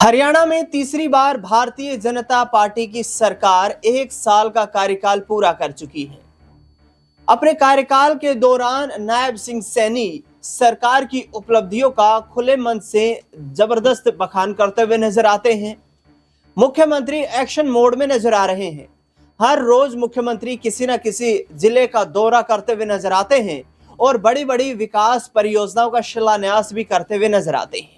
हरियाणा में तीसरी बार भारतीय जनता पार्टी की सरकार 1 साल का कार्यकाल पूरा कर चुकी है। अपने कार्यकाल के दौरान नायब सिंह सैनी सरकार की उपलब्धियों का खुले मन से जबरदस्त बखान करते हुए नजर आते हैं। मुख्यमंत्री एक्शन मोड में नजर आ रहे हैं। हर रोज मुख्यमंत्री किसी न किसी जिले का दौरा करते हुए नजर आते हैं और बड़ी बड़ी विकास परियोजनाओं का शिलान्यास भी करते हुए नजर आते हैं।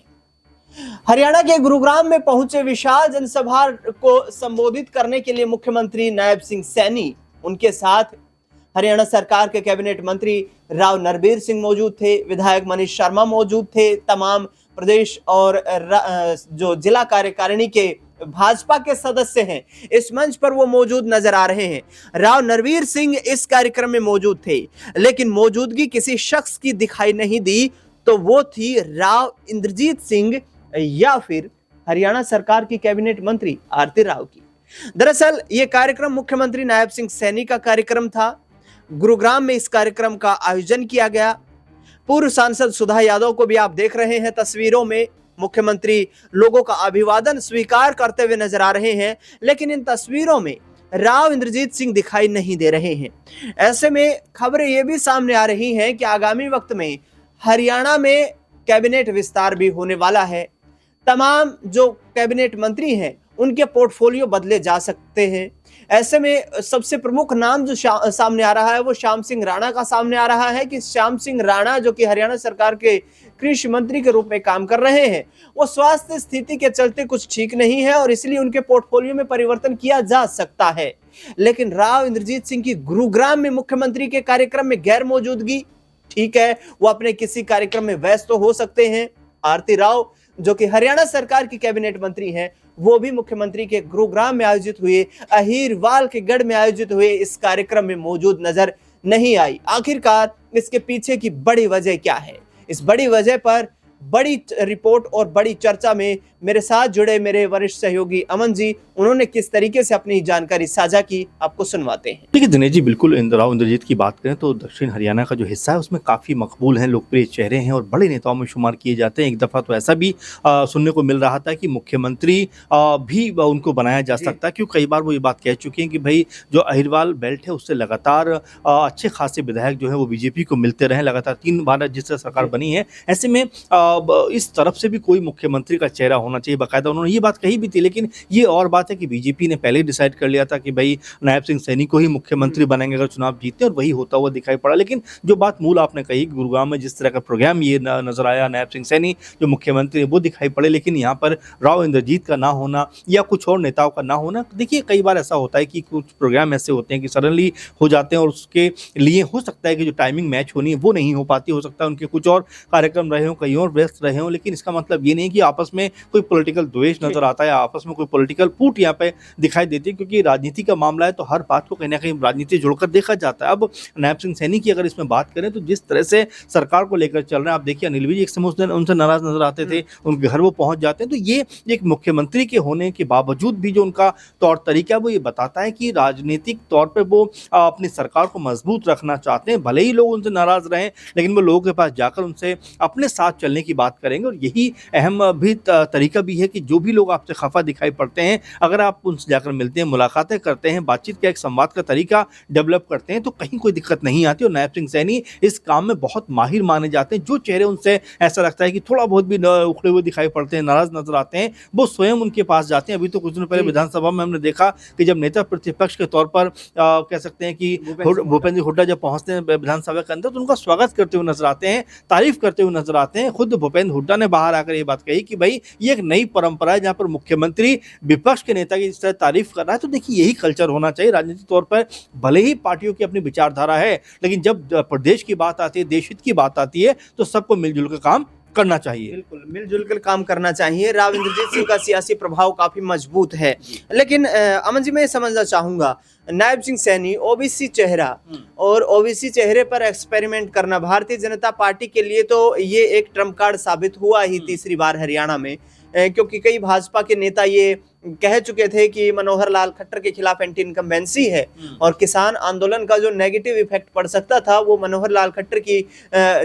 हरियाणा के गुरुग्राम में पहुंचे विशाल जनसभा को संबोधित करने के लिए मुख्यमंत्री नायब सिंह सैनी, उनके साथ हरियाणा सरकार के कैबिनेट मंत्री राव नरबीर सिंह मौजूद थे, विधायक मनीष शर्मा मौजूद थे, तमाम प्रदेश और जो जिला कार्यकारिणी के भाजपा के सदस्य हैं इस मंच पर वो मौजूद नजर आ रहे हैं। राव नरबीर सिंह इस कार्यक्रम में मौजूद थे, लेकिन मौजूदगी किसी शख्स की दिखाई नहीं दी, तो वो थी राव इंद्रजीत सिंह या फिर हरियाणा सरकार की कैबिनेट मंत्री आरती राव की। दरअसल ये कार्यक्रम मुख्यमंत्री नायब सिंह सैनी का कार्यक्रम था। गुरुग्राम में इस कार्यक्रम का आयोजन किया गया। पूर्व सांसद सुधा यादव को भी आप देख रहे हैं तस्वीरों में। मुख्यमंत्री लोगों का अभिवादन स्वीकार करते हुए नजर आ रहे हैं, लेकिन इन तस्वीरों में राव इंद्रजीत सिंह दिखाई नहीं दे रहे हैं। ऐसे में खबरें ये भी सामने आ रही हैं कि आगामी वक्त में हरियाणा में कैबिनेट विस्तार भी होने वाला है। तमाम जो कैबिनेट मंत्री हैं उनके पोर्टफोलियो बदले जा सकते हैं। ऐसे में सबसे प्रमुख नाम जो सामने आ रहा है वो श्याम सिंह राणा का सामने आ रहा है कि श्याम सिंह राणा जो कि हरियाणा सरकार के कृषि मंत्री के रूप में काम कर रहे हैं, वो स्वास्थ्य स्थिति के चलते कुछ ठीक नहीं है और इसलिए उनके पोर्टफोलियो में परिवर्तन किया जा सकता है। लेकिन राव इंद्रजीत सिंह की गुरुग्राम में मुख्यमंत्री के कार्यक्रम में गैर मौजूदगी, ठीक है, वो अपने किसी कार्यक्रम में व्यस्त तो हो सकते हैं। आरती राव जो कि हरियाणा सरकार की कैबिनेट मंत्री हैं, वो भी मुख्यमंत्री के गुरुग्राम में आयोजित हुए अहीरवाल के गढ़ में आयोजित हुए इस कार्यक्रम में मौजूद नजर नहीं आई। आखिरकार इसके पीछे की बड़ी वजह क्या है? इस बड़ी वजह पर बड़ी रिपोर्ट और बड़ी चर्चा में मेरे साथ जुड़े मेरे वरिष्ठ सहयोगी अमन जी, उन्होंने किस तरीके से अपनी जानकारी साझा की, आपको सुनवाते हैं। देखिए दिनेश जी, बिल्कुल राव इंद्रजीत की बात करें तो दक्षिण हरियाणा का जो हिस्सा है उसमें काफ़ी मकबूल हैं, लोकप्रिय चेहरे हैं और बड़े नेताओं में शुमार किए जाते हैं। एक दफ़ा तो ऐसा भी सुनने को मिल रहा था कि मुख्यमंत्री भी उनको बनाया जा सकता है, क्योंकि कई बार वो ये बात कह चुके हैं कि भाई जो अहिरवाल बेल्ट है उससे लगातार अच्छे खासे विधायक जो है वो बीजेपी को मिलते रहे, लगातार 3 बार जिस तरह सरकार बनी है। ऐसे में इस तरफ से भी कोई मुख्यमंत्री का चेहरा होना चाहिए। बाकायदा उन्होंने ये बात कही भी थी, लेकिन ये और बात है कि बीजेपी ने पहले ही डिसाइड कर लिया था कि भाई नायब सिंह सैनी को ही मुख्यमंत्री बनाएंगे अगर चुनाव जीतते, और वही होता हुआ दिखाई पड़ा। लेकिन जो बात मूल आपने कही, गुरुग्राम में जिस तरह का प्रोग्राम ये नजर आया, नायब सिंह सैनी जो मुख्यमंत्री वो दिखाई पड़े, लेकिन यहाँ पर राव इंद्रजीत का ना होना या कुछ और नेताओं का ना होना। देखिए कई बार ऐसा होता है कि कुछ प्रोग्राम ऐसे होते हैं कि सडनली हो जाते हैं और उसके लिए हो सकता है कि जो टाइमिंग मैच होनी है वो नहीं हो पाती। हो सकता है उनके कुछ और कार्यक्रम रहे हों, कहीं और व्यस्त रहे हों, लेकिन इसका मतलब ये नहीं कि आपस में कोई पॉलिटिकल द्वेष नजर आता है, आपस में कोई पॉलिटिकल फूट यहाँ पे दिखाई देती है, क्योंकि राजनीति का मामला है तो हर बात को कहीं ना कहीं राजनीति जोड़कर देखा जाता है। अब नायब सिंह सैनी की अगर इसमें बात करें तो जिस तरह से सरकार को लेकर चल रहे हैं, आप देखिए अनिल विज एक समय उनसे नाराज नजर आते थे, उनके घर वो पहुंच जाते हैं। तो ये एक मुख्यमंत्री के होने के बावजूद भी जो उनका तौर तरीका है वो ये बताता है कि राजनीतिक तौर पर वो अपनी सरकार को मजबूत रखना चाहते हैं। भले ही लोग उनसे नाराज रहें, लेकिन वो लोगों के पास जाकर उनसे अपने साथ चलने की बात करेंगे। और यही अहम भी तरीका भी है कि जो भी लोग आपसे खफा दिखाई पड़ते हैं, अगर आप उनसे जाकर मिलते हैं, मुलाकातें करते हैं, बातचीत का एक संवाद का तरीका डेवलप करते हैं, तो कहीं कोई दिक्कत नहीं आती। और नायब सिंह सैनी इस काम में बहुत माहिर माने जाते हैं। जो चेहरे उनसे ऐसा लगता है कि थोड़ा बहुत भी उखड़े हुए दिखाई पड़ते हैं, नाराज नजर आते हैं, वो स्वयं उनके पास जाते हैं। अभी तो कुछ दिन पहले विधानसभा में हमने देखा कि जब नेता प्रतिपक्ष के तौर पर कह सकते हैं कि भूपेंद्र हुड्डा जब पहुंचते हैं विधानसभा के अंदर, तो उनका स्वागत करते हुए नजर आते हैं, तारीफ करते हुए नजर आते हैं। खुद भूपेंद्र हुड्डा ने बाहर आकर ये बात कही कि भाई ये एक नई परंपरा है जहां पर मुख्यमंत्री विपक्ष के नेता की जिस तरह तारीफ कर रहा है। तो देखिए यही कल्चर होना चाहिए राजनीतिक तौर पर। भले ही पार्टियों की अपनी विचारधारा है, लेकिन जब प्रदेश की बात आती है, देश हित की बात आती है, तो सबको मिलजुल कर काम करना चाहिए। बिल्कुल मिलजुल कर काम करना चाहिए। राव इंद्रजीत सिंह का सियासी प्रभाव काफी मजबूत है। लेकिन अमन जी, मैं समझना चाहूंगा, नायब सिंह सैनी ओबीसी चेहरा और ओबीसी चेहरे पर एक्सपेरिमेंट करना भारतीय जनता पार्टी के लिए तो ये एक ट्रम्प कार्ड साबित हुआ ही तीसरी बार हरियाणा में। क्योंकि कई भाजपा के नेता ये कह चुके थे कि मनोहर लाल खट्टर के खिलाफ एंटी इनकम्बेंसी है और किसान आंदोलन का जो नेगेटिव इफेक्ट पड़ सकता था वो मनोहर लाल खट्टर की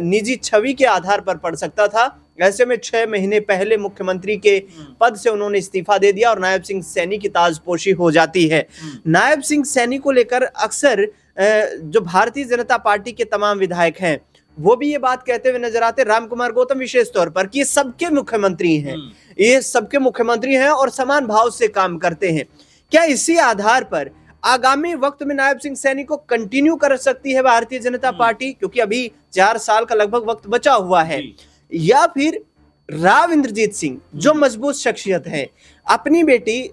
निजी छवि के आधार पर पड़ सकता था। ऐसे में 6 महीने पहले मुख्यमंत्री के पद से उन्होंने इस्तीफा दे दिया और नायब सिंह सैनी की ताजपोशी हो जाती है। नायब सिंह सैनी को लेकर अक्सर जो भारतीय जनता पार्टी के तमाम विधायक हैं वो भी ये बात कहते हुए नजर आते, राम कुमार गौतम विशेष तौर पर, कि ये सबके मुख्यमंत्री हैं, ये सबके मुख्यमंत्री हैं और समान भाव से काम करते हैं। क्या इसी आधार पर आगामी वक्त में नायब सिंह सैनी को कंटिन्यू कर सकती है भारतीय जनता पार्टी, क्योंकि अभी 4 साल का लगभग वक्त बचा हुआ है, या फिर राव इंद्रजीत सिंह जो मजबूत शख्सियत है अपनी बेटी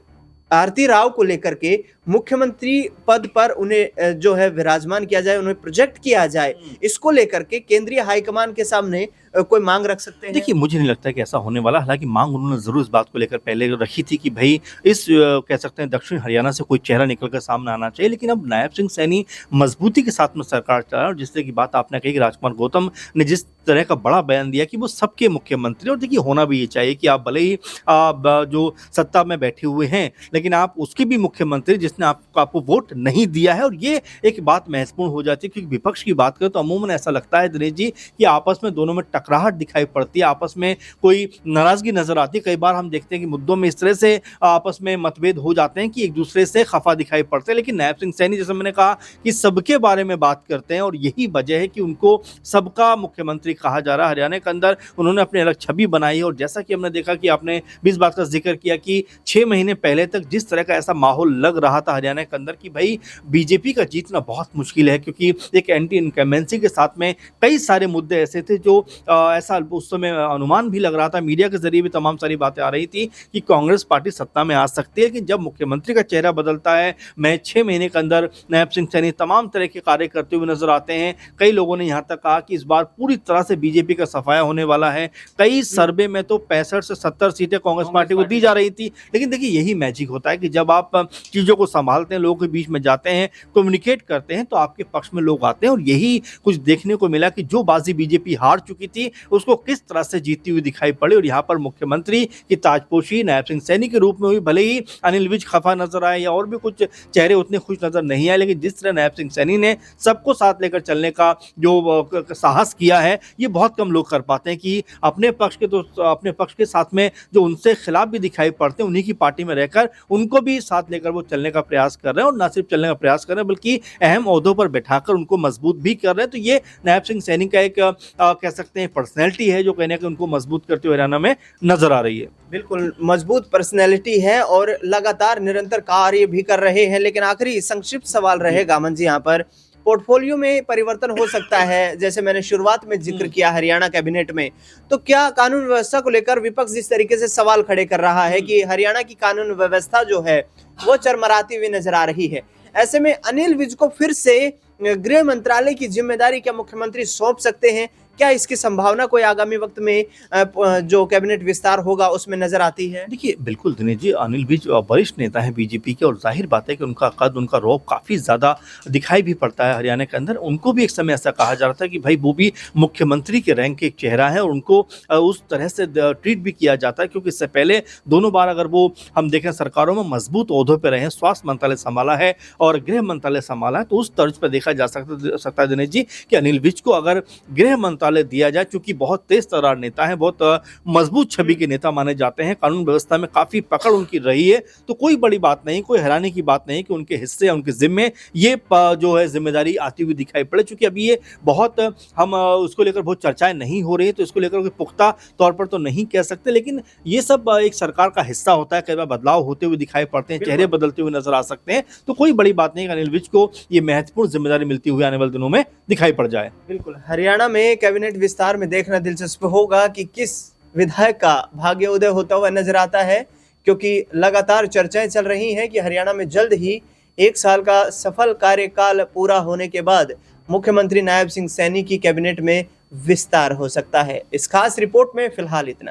आरती राव को लेकर के मुख्यमंत्री पद पर उन्हें जो है विराजमान किया जाए, उन्हें प्रोजेक्ट किया जाए, इसको लेकर के केंद्रीय हाईकमान के सामने कोई मांग रख सकते हैं? देखिए, मुझे नहीं लगता कि ऐसा होने वाला। हालांकि मांग उन्होंने जरूर इस बात को लेकर पहले रखी थी कि भाई इस कह सकते हैं दक्षिण हरियाणा से कोई चेहरा निकलकर सामने आना चाहिए, लेकिन अब नायब सिंह सैनी मजबूती के साथ में सरकार चला, और जिस तरह की बात आपने कही कि राजकुमार गौतम ने जिस तरह का बड़ा बयान दिया कि वो सबके मुख्यमंत्री, और देखिए होना भी ये चाहिए कि आप भले ही जो सत्ता में बैठे हुए हैं लेकिन आप उसके भी मुख्यमंत्री जिसने आपको वोट नहीं दिया है, और ये एक बात महत्वपूर्ण हो जाती है। क्योंकि विपक्ष की बात करें तो अमूमन ऐसा लगता है दिनेश जी कि आपस में दोनों में टकराहट दिखाई पड़ती है, आपस में कोई नाराजगी नजर आती है। कई बार हम देखते हैं कि मुद्दों में इस तरह से आपस में मतभेद हो जाते हैं कि एक दूसरे से खफा दिखाई पड़ते हैं, लेकिन नायब सिंह सैनी जैसे मैंने कहा कि सबके बारे में बात करते हैं, और यही वजह है कि उनको सबका मुख्यमंत्री कहा जा रहा है। हरियाणा के अंदर उन्होंने अपनी अलग छवि बनाई है, और जैसा कि हमने देखा कि आपने भी इस बात का जिक्र किया कि 6 महीने पहले तक जिस तरह का ऐसा माहौल लग रहा था हरियाणा के अंदर कि भाई बीजेपी का जीतना बहुत मुश्किल है, क्योंकि एक एंटी इनकम्बेंसी के साथ में कई सारे मुद्दे ऐसे थे जो ऐसा उस समय अनुमान भी लग रहा था, मीडिया के जरिए भी तमाम सारी बातें आ रही थी कि कांग्रेस पार्टी सत्ता में आ सकती है। लेकिन जब मुख्यमंत्री का चेहरा बदलता है, मैं 6 महीने के अंदर नायब सिंह सैनी तमाम तरह के कार्य करते हुए नजर आते हैं। कई लोगों ने यहाँ तक कहा कि इस बार पूरी तरह से बीजेपी का सफाया होने वाला है। कई सर्वे में तो 65 से 70 सीटें कांग्रेस पार्टी को दी जा रही थी। लेकिन देखिए यही मैजिक होता है कि जब आप चीजों को संभालते हैं, लोगों के बीच में जाते हैं, कम्युनिकेट करते हैं, तो आपके पक्ष में लोग आते हैं। और यही कुछ देखने को मिला कि जो बाजी बीजेपी हार चुकी थी उसको किस तरह से जीती हुई दिखाई पड़ी, और यहाँ पर मुख्यमंत्री की ताजपोशी नायब सिंह सैनी के रूप में हुई। भले ही अनिल विज खफा नजर आए या और भी कुछ चेहरे उतने खुश नजर नहीं आए, लेकिन जिस तरह नायब सिंह सैनी ने सबको साथ लेकर चलने का जो साहस किया है, ये बहुत कम लोग कर पाते हैं कि अपने पक्ष के साथ में जो उनसे खिलाफ भी दिखाई पड़ते हैं, उन्हीं की पार्टी में रहकर उनको भी साथ लेकर वो चलने का प्रयास कर रहे हैं, और न सिर्फ चलने का प्रयास कर रहे हैं बल्कि अहम ओहदों पर बैठाकर उनको मजबूत भी कर रहे हैं। तो ये नायब सिंह सैनी का एक कह सकते हैं पर्सनैलिटी है जो कहने के उनको मजबूत करते हुए हरियाणा में नजर आ रही है। बिल्कुल मजबूत पर्सनैलिटी है और लगातार निरंतर कार्य भी कर रहे हैं। लेकिन आखिरी संक्षिप्त सवाल रहेगा अमन जी, यहाँ पर पोर्टफोलियो में परिवर्तन हो सकता है, जैसे मैंने शुरुआत में जिक्र किया हरियाणा कैबिनेट में, तो क्या कानून व्यवस्था को लेकर विपक्ष जिस तरीके से सवाल खड़े कर रहा है कि हरियाणा की कानून व्यवस्था जो है वो चरमराती हुई नजर आ रही है, ऐसे में अनिल विज को फिर से गृह मंत्रालय की जिम्मेदारी क्या मुख्यमंत्री सौंप सकते हैं? क्या इसकी संभावना कोई आगामी वक्त में जो कैबिनेट विस्तार होगा उसमें नजर आती है? देखिए बिल्कुल दिनेश जी, अनिल विज वरिष्ठ नेता है बीजेपी के, और जाहिर बात है कि उनका कद, उनका रौब काफ़ी ज़्यादा दिखाई भी पड़ता है हरियाणा के अंदर। उनको भी एक समय ऐसा कहा जा रहा था कि भाई वो भी मुख्यमंत्री के रैंक के एक चेहरा है, और उनको उस तरह से ट्रीट भी किया जाता है, क्योंकि इससे पहले दोनों बार अगर वो हम देखें सरकारों में मजबूत ओहदों पर रहे हैं, स्वास्थ्य मंत्रालय संभाला है और गृह मंत्रालय संभाला है, तो उस तर्ज पर देखा जा सकता है दिनेश जी कि अनिल विज को अगर गृह मंत्रालय दिया जाए, क्योंकि बहुत तेज तर्रार नेता है, बहुत मजबूत छवि के नेता माने जाते हैं, कानून व्यवस्था में काफी पकड़ उनकी रही है, तो कोई बड़ी बात नहीं, कोई हैरानी की बात नहीं कि उनके हिस्से या उनके जिम्मे ये जो है जिम्मेदारी आती हुई दिखाई पड़े। चूंकि अभी ये बहुत हम उसको लेकर बहुत चर्चाएं नहीं हो रही, तो इसको लेकर कोई पुख्ता तौर पर तो नहीं कह सकते, लेकिन ये सब एक सरकार का हिस्सा होता है। कई बार बदलाव होते हुए दिखाई पड़ते हैं, चेहरे बदलते हुए नजर आ सकते हैं, तो कोई बड़ी बात नहीं कि अनिल विज को ये महत्वपूर्ण जिम्मेदारी मिलती हुई आने वाले दिनों में दिखाई पड़ जाए। बिल्कुल, हरियाणा में कैबिनेट विस्तार में देखना दिलचस्प होगा कि किस विधायक का भाग्योदय होता हुआ नजर आता है, क्योंकि लगातार चर्चाएं चल रही हैं कि हरियाणा में जल्द ही 1 साल का सफल कार्यकाल पूरा होने के बाद मुख्यमंत्री नायब सिंह सैनी की कैबिनेट में विस्तार हो सकता है। इस खास रिपोर्ट में फिलहाल इतना ही।